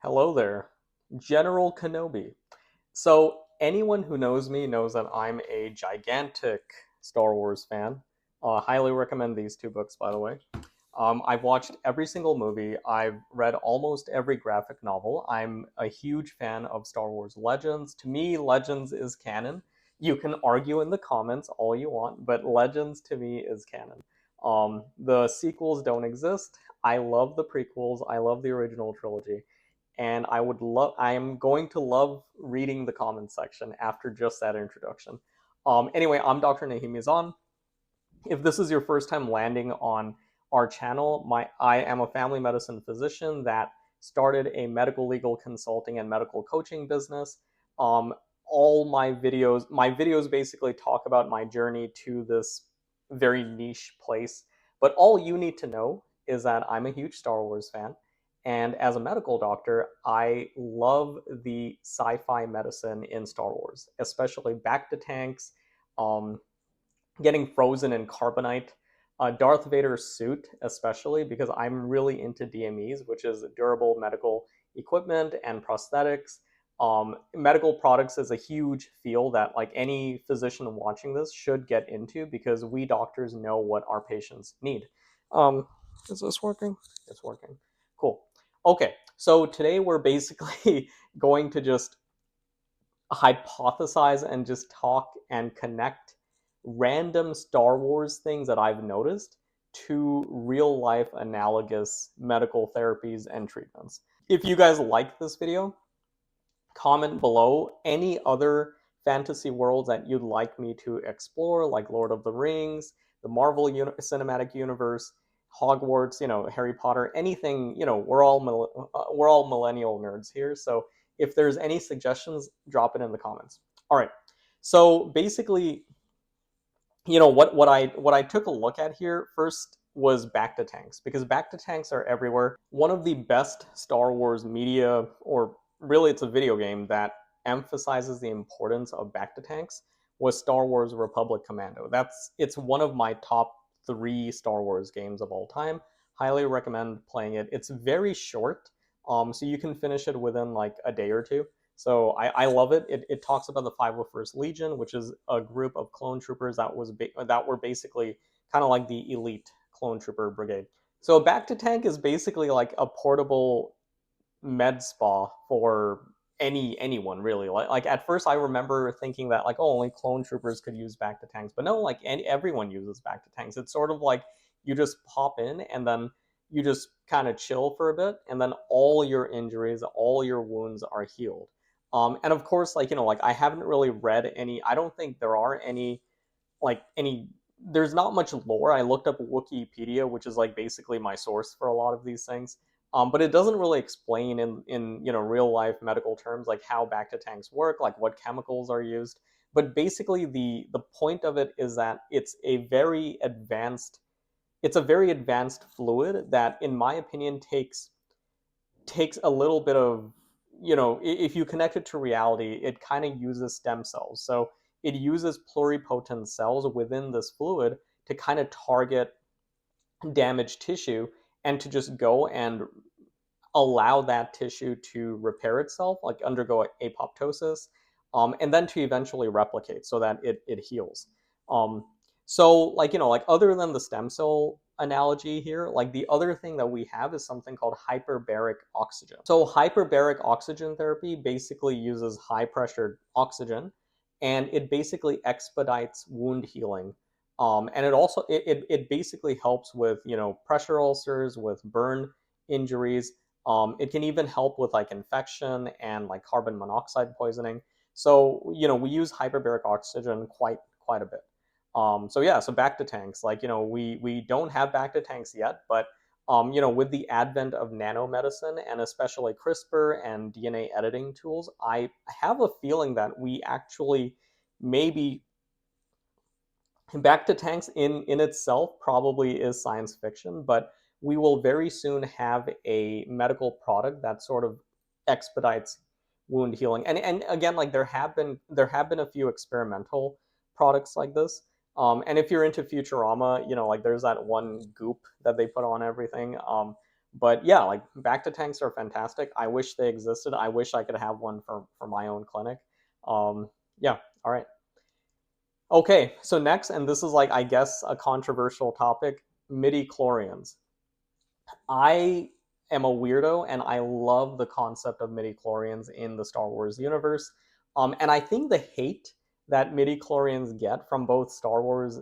Hello there, General Kenobi. So, anyone who knows me knows that I'm a gigantic Star Wars fan. Highly recommend these two books, by the way. I've watched every single movie. I've read almost every graphic novel. I'm a huge fan of Star Wars Legends. To me, Legends is canon. You can argue in the comments all you want, but Legends to me is canon. The sequels don't exist. I love the prequels. I love the original trilogy, and I am going to love reading the comments section after just that introduction. Anyway, I'm Dr. Mizan. If this is your first time landing on our channel, I am a family medicine physician that started a medical legal consulting and medical coaching business. Um, all my videos basically talk about my journey to this very niche place. But all you need to know is that I'm a huge Star Wars fan. And as a medical doctor, I love the sci-fi medicine in Star Wars, especially Bacta tanks, um, getting frozen in carbonite. Darth Vader's suit, especially because I'm really into DMEs, which is durable medical equipment and prosthetics. Medical products is a huge field that like any physician watching this should get into because we doctors know what our patients need. Um, is this working? It's working. Cool. Okay, so today we're basically going to just hypothesize and just talk and connect random Star Wars things that I've noticed to real life analogous medical therapies and treatments. If you guys like this video, comment below any other fantasy worlds that you'd like me to explore, like Lord of the Rings, the Marvel Cinematic Universe, Hogwarts, Harry Potter, anything. We're all millennial nerds here, so if there's any suggestions, drop it in the comments. All right. So basically, what I took a look at here first was Bacta tanks, because Bacta tanks are everywhere. One of the best Star Wars media, or really it's a video game that emphasizes the importance of Bacta tanks, was Star Wars Republic Commando. It's one of my top 3 Star Wars games of all time. Highly recommend playing it. It's very short, so you can finish it within like a day or two. So I love it. It talks about the 501st Legion, which is a group of clone troopers that were basically kind of like the elite clone trooper brigade. So Bacta tank is basically like a portable med spa for anyone really. Like at first I remember thinking that like, oh, only clone troopers could use Bacta tanks, but no, like everyone uses Bacta tanks. It's sort of like you just pop in and then you just kind of chill for a bit, and then all your injuries, all your wounds are healed. And of course, like I haven't really read any. I don't think there are any. There's not much lore. I looked up Wikipedia, which is like basically my source for a lot of these things. But it doesn't really explain in real life medical terms like how Bacta tanks work, like what chemicals are used. But basically, the point of it is that it's a very advanced fluid that, in my opinion, takes a little bit of, if you connect it to reality, it kind of uses stem cells. So it uses pluripotent cells within this fluid to kind of target damaged tissue and to just go and allow that tissue to repair itself, like undergo apoptosis, and then to eventually replicate so that it heals. Um, so like other than the stem cell analogy here, like the other thing that we have is something called hyperbaric oxygen. So hyperbaric oxygen therapy basically uses high pressure oxygen, and it basically expedites wound healing. And it basically helps with pressure ulcers, with burn injuries. It can even help with like infection and like carbon monoxide poisoning. So we use hyperbaric oxygen quite a bit. So yeah, so Bacta tanks, like we don't have Bacta tanks yet, but with the advent of nanomedicine and especially CRISPR and DNA editing tools, I have a feeling that we actually maybe Bacta tanks in itself probably is science fiction, but we will very soon have a medical product that sort of expedites wound healing. And again, like there have been a few experimental products like this. And if you're into Futurama, like there's that one goop that they put on everything. But yeah, like Bacta tanks are fantastic. I wish they existed. I wish I could have one for my own clinic. Yeah, all right. Okay, so next, and this is like, I guess, a controversial topic, midichlorians. I am a weirdo and I love the concept of midichlorians in the Star Wars universe. And I think the hate that midichlorians get from both Star Wars,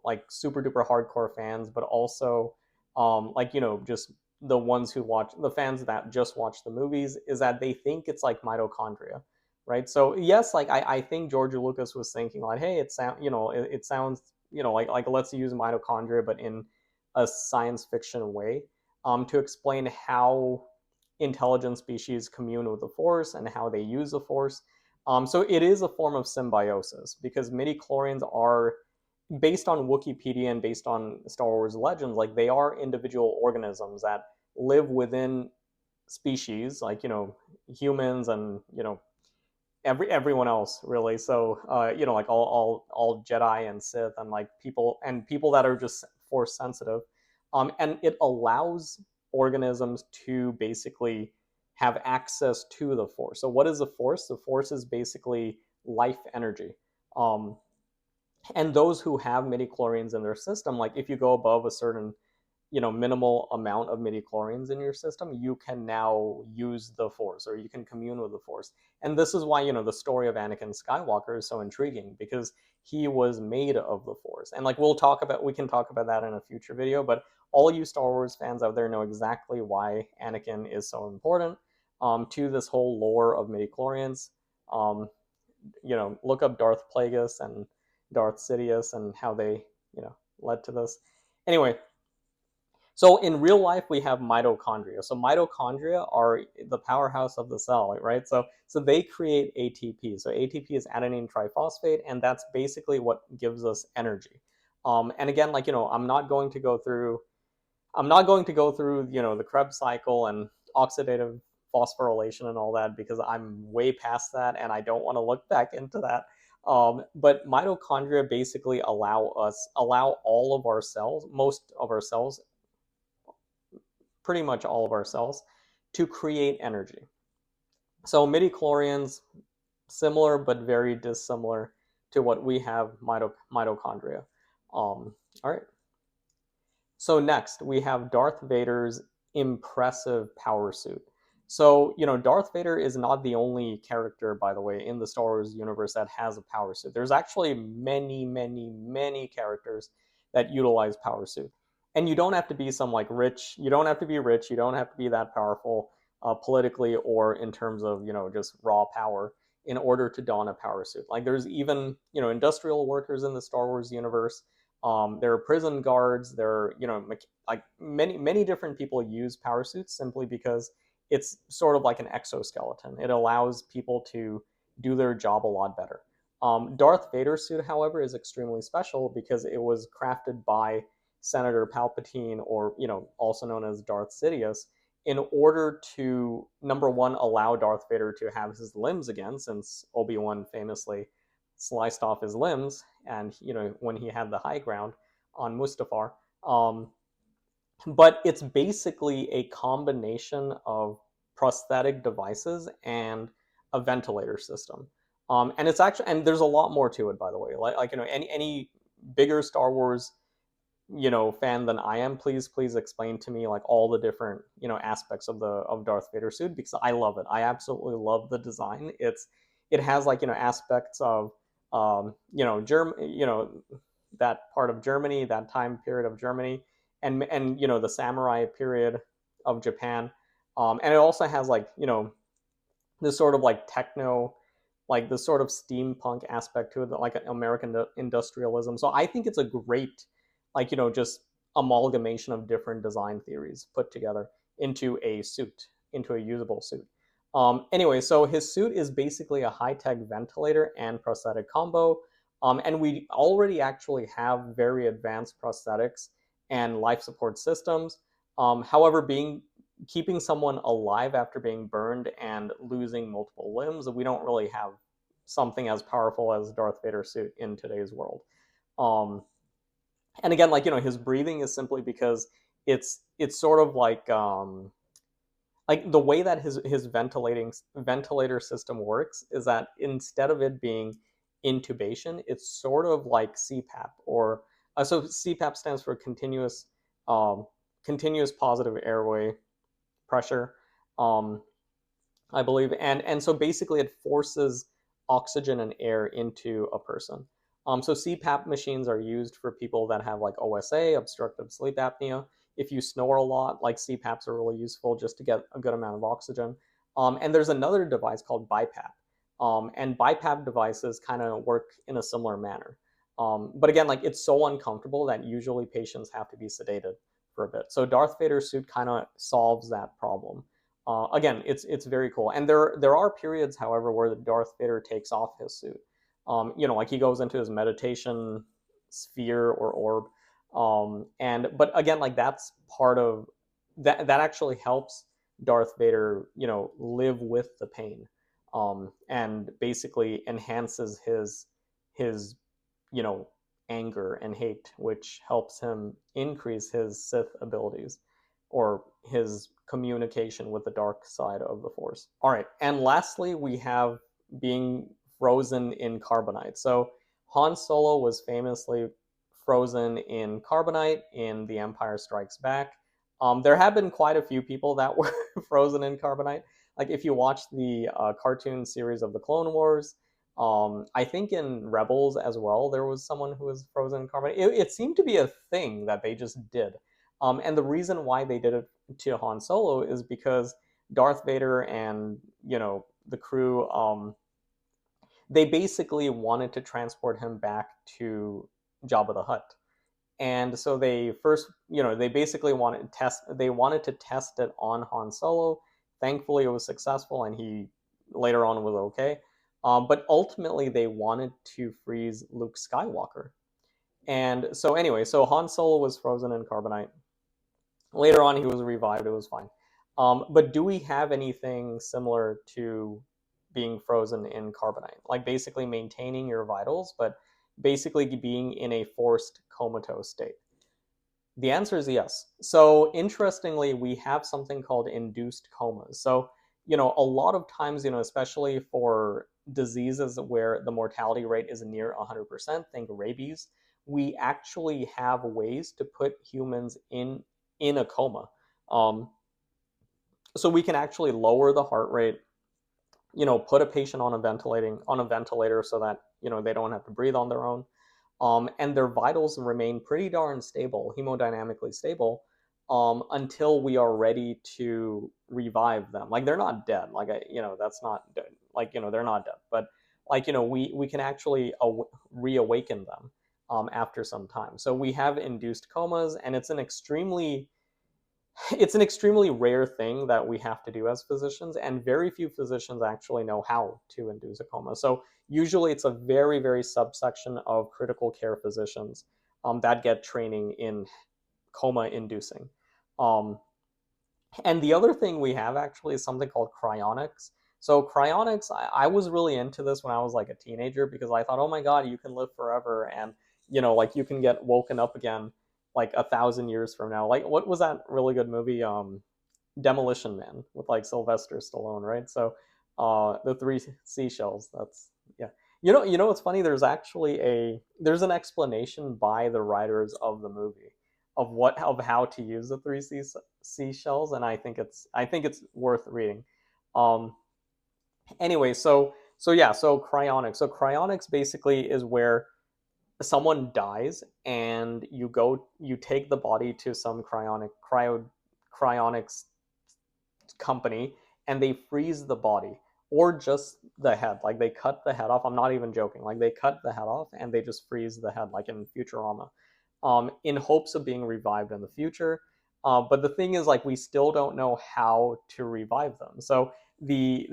like super duper hardcore fans, but also like, just the ones who watch, the fans that just watch the movies, is that they think it's like mitochondria, right? So yes, like I think George Lucas was thinking like, hey, it sounds, like let's use mitochondria, but in a science fiction way, to explain how intelligent species commune with the Force and how they use the Force. So it is a form of symbiosis because midichlorians are, based on Wikipedia and based on Star Wars legends, like they are individual organisms that live within species, like humans and everyone else really. So like all Jedi and Sith and like people that are just Force sensitive, and it allows organisms to basically have access to the Force. So what is the Force? The Force is basically life energy. Um, and those who have midichlorians in their system, like if you go above a certain minimal amount of midichlorians in your system, you can now use the Force, or you can commune with the Force. And this is why the story of Anakin Skywalker is so intriguing, because he was made of the Force. And like we can talk about that in a future video, but all you Star Wars fans out there know exactly why Anakin is so important to this whole lore of midichlorians. um, Look up Darth Plagueis and Darth Sidious and how they led to this. Anyway, so in real life, we have mitochondria. So mitochondria are the powerhouse of the cell, right? So they create ATP. So ATP is adenine triphosphate, and that's basically what gives us energy. And again, like I'm not going to go through the Krebs cycle and oxidative phosphorylation and all that, because I'm way past that and I don't want to look back into that. But mitochondria basically allow all of our cells, most of our cells, pretty much all of our cells, to create energy. So midichlorians, similar but very dissimilar to what we have mitochondria. All right. So next we have Darth Vader's impressive power suit. So, Darth Vader is not the only character, by the way, in the Star Wars universe that has a power suit. There's actually many, many, many characters that utilize power suit. And you don't have to be some like rich, you don't have to be rich, you don't have to be that powerful politically or in terms of, just raw power in order to don a power suit. Like there's even, industrial workers in the Star Wars universe. There are prison guards. There are, like many different people use power suits simply because it's sort of like an exoskeleton. It allows people to do their job a lot better. Darth Vader's suit, however, is extremely special because it was crafted by Senator Palpatine, or also known as Darth Sidious, in order to, number one, allow Darth Vader to have his limbs again, since Obi-Wan famously sliced off his limbs, and when he had the high ground on Mustafar. But it's basically a combination of prosthetic devices and a ventilator system. And it's actually, and there's a lot more to it, by the way. Like any bigger Star Wars fan than I am, please explain to me like all the different aspects of Darth Vader suit, because I love it. I absolutely love the design. It has like aspects of that part of Germany, that time period of Germany, and the samurai period of Japan. And it also has like this sort of like techno, like this sort of steampunk aspect to it, like American industrialism. So I think it's a great, like just amalgamation of different design theories put together into a suit, into a usable suit. Anyway, so his suit is basically a high-tech ventilator and prosthetic combo. And we already actually have very advanced prosthetics and life support systems. However, keeping someone alive after being burned and losing multiple limbs, we don't really have something as powerful as Darth Vader's suit in today's world. And again, like his breathing is simply because it's sort of like the way that his ventilator system works is that instead of it being intubation, it's sort of like CPAP or so CPAP stands for um, continuous positive airway pressure, um, I believe, and so basically it forces oxygen and air into a person. So CPAP machines are used for people that have like OSA, obstructive sleep apnea. If you snore a lot, like CPAPs are really useful just to get a good amount of oxygen. And there's another device called BiPAP, and BiPAP devices kind of work in a similar manner. But again, like it's so uncomfortable that usually patients have to be sedated for a bit. So Darth Vader's suit kind of solves that problem. Again, it's very cool, and there are periods, however, where the Darth Vader takes off his suit. Like he goes into his meditation sphere or orb, and but again, like that's part of that. That actually helps Darth Vader, live with the pain, and basically enhances his you know anger and hate, which helps him increase his Sith abilities or his communication with the dark side of the Force. All right, and lastly, we have being frozen in carbonite. So Han Solo was famously frozen in carbonite in The Empire Strikes Back. There have been quite a few people that were frozen in carbonite. Like if you watch the cartoon series of the Clone Wars, I think in Rebels as well, there was someone who was frozen in carbonite. It seemed to be a thing that they just did. And the reason why they did it to Han Solo is because Darth Vader and the crew, they basically wanted to transport him back to Jabba the Hutt. And so they first, they basically wanted to test it on Han Solo. Thankfully, it was successful, and he later on was okay. But ultimately, they wanted to freeze Luke Skywalker. And so anyway, so Han Solo was frozen in carbonite. Later on, he was revived. It was fine. But do we have anything similar to being frozen in carbonite? Like basically maintaining your vitals, but basically being in a forced comatose state? The answer is yes. So interestingly, we have something called induced comas. So, a lot of times, especially for diseases where the mortality rate is near 100%, think rabies, we actually have ways to put humans in a coma. Um, so we can actually lower the heart rate, put a patient on a ventilator so that they don't have to breathe on their own, and their vitals remain pretty darn stable, hemodynamically stable, until we are ready to revive them. Like they're not dead. Like that's not dead. Like they're not dead, but like we can actually reawaken them after some time. So we have induced comas, and it's an extremely rare thing that we have to do as physicians, and very few physicians actually know how to induce a coma. So usually it's a very, very subsection of critical care physicians that get training in coma inducing. Um, and the other thing we have actually is something called cryonics. So cryonics, I was really into this when I was like a teenager because I thought, oh my God, you can live forever, and like you can get woken up again like 1,000 years from now. Like what was that really good movie, Demolition Man, with like Sylvester Stallone, right? So the three seashells. That's yeah. What's funny? There's an explanation by the writers of the movie of how to use the three seashells, and I think it's worth reading. Um, anyway, so yeah, so cryonics. So cryonics basically is where someone dies and you take the body to some cryonics company, and they freeze the body or just the head. Like they cut the head off. I'm not even joking. Like they cut the head off and they just freeze the head, like in Futurama, in hopes of being revived in the future. But the thing is, like, we still don't know how to revive them. So the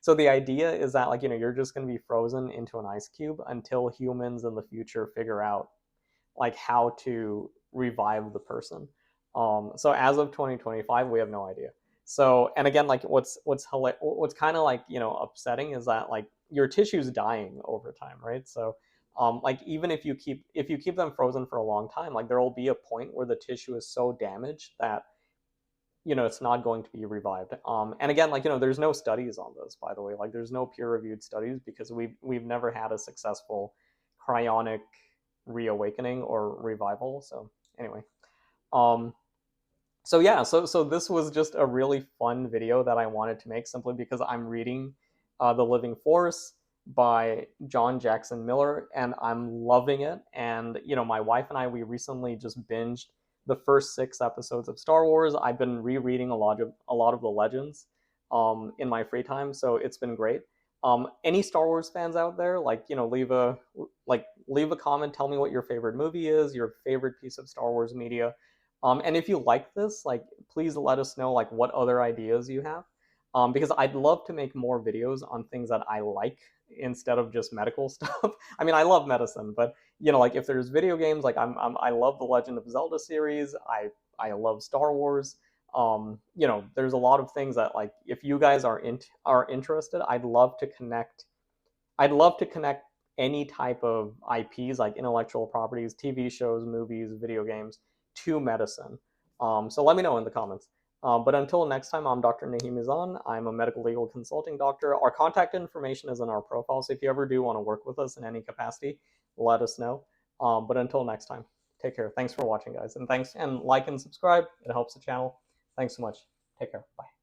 so the idea is that, like, you're just going to be frozen into an ice cube until humans in the future figure out like how to revive the person. So as of 2025, we have no idea. So, and again, like what's kind of like upsetting is that like your tissue's dying over time, right? So Like even if you keep them frozen for a long time, like there will be a point where the tissue is so damaged that it's not going to be revived. And again, like there's no studies on this, by the way. Like there's no peer-reviewed studies because we've never had a successful cryonic reawakening or revival. So anyway, um, so yeah, so this was just a really fun video that I wanted to make simply because I'm reading The Living Force by John Jackson Miller, and I'm loving it. And my wife and I, we recently just binged the first 6 episodes of Star Wars. I've been rereading a lot of the legends in my free time, so it's been great. Any Star Wars fans out there, like leave a comment, tell me what your favorite movie is, your favorite piece of Star Wars media. And if you like this, like, please let us know like what other ideas you have, because I'd love to make more videos on things that I like instead of just medical stuff. I mean, I love medicine, but like if there's video games, like I love the Legend of Zelda series. I love Star Wars. There's a lot of things that like if you guys are interested, I'd love to connect any type of IPs, like intellectual properties, TV shows, movies, video games, to medicine. So let me know in the comments. But until next time, I'm Dr. Mizan. I'm a medical legal consulting doctor. Our contact information is in our profile, so if you ever do want to work with us in any capacity, let us know. But until next time, take care. Thanks for watching, guys, and like and subscribe. It helps the channel. Thanks so much. Take care. Bye.